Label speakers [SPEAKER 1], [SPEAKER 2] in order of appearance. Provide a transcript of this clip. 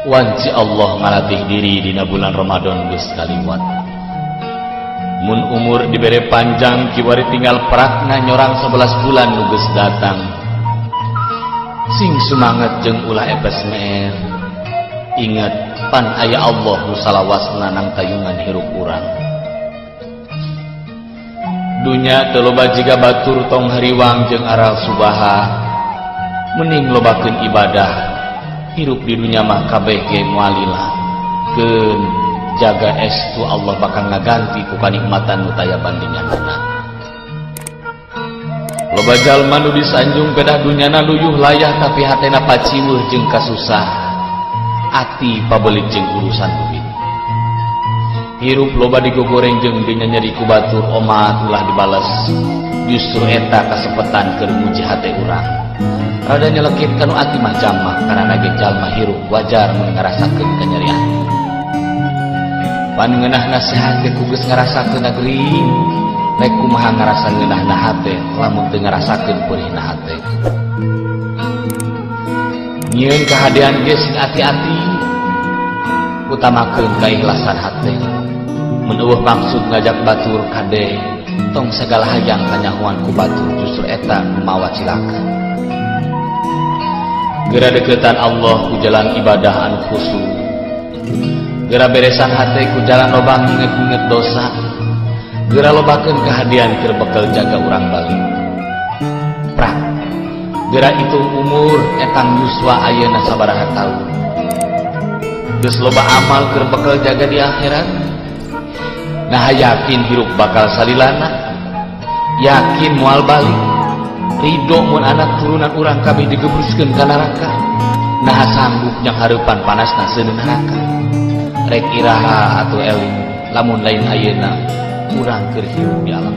[SPEAKER 1] Wanci Allah ngalatih diri dina bulan Ramadan geus kaliwat. Mun umur dibere panjang kiwari tinggal perakna nyorang 11 bulan nu geus datang. Sing semangat jeung ulah epes meer. Ingat pan aya Allah nu salawasna nang tayungan hirup urang. Dunya teu loba jiga batur tong hariwang jeung aral subaha. Mending lobakeun ibadah. Hirup di dunia mah kabeh ge moalilah. Keun jaga estu Allah bakal ngaganti ku kanikmatan nu taya bandinganna. Loba jalma nu disanjung pedah dunyana luyuh layah tapi hatena paciweuh jeung kasusah. Ati pabelit jeung urusan duit. Hirup loba digogoreng jeung dinya nyeri ku batur omat ulah dibales. Justru eta kasempetan keur muji hate urang. Rada nyelekit kanu ati mah jamah karena nage jalma hirup wajar mun ngarasakeun kanyerian. Pan ngeunah nasihat ge kugus ngarasakeun negeri, rek kumaha ngarasa ngeunahna hate lamun teu ngarasakeun peurihna hate. Nyieun kahadean ge sing ati-ati, utamakeun kaikhlasan hate. Mun eueuh maksud ngajak batur kade, tong sagala hayang kanyahoan ku batur justru eta nu mawa cilaka. Gera deketan Allah ku jalan ibadah anu khusyuk. Gera beresan hate ku jalan loba nginget-nginget dosa. Gera lobakeun kahadian keur bekel jaga urang balik. Prak. Gera itu umur etang yuswa ayeuna sabaraha taun. Geus loba amal keur bekel jaga di akhirat. Nah yakin hirup bakal salilana. Yakin moal balik. Ridho mun anak turunan urang kabeh digebruskeun ka neraka. Nah sanggup nyang hareupan panasna seuneun neraka. Rek iraha atuh eling lamun lain ayeuna urang keur hirup di alam.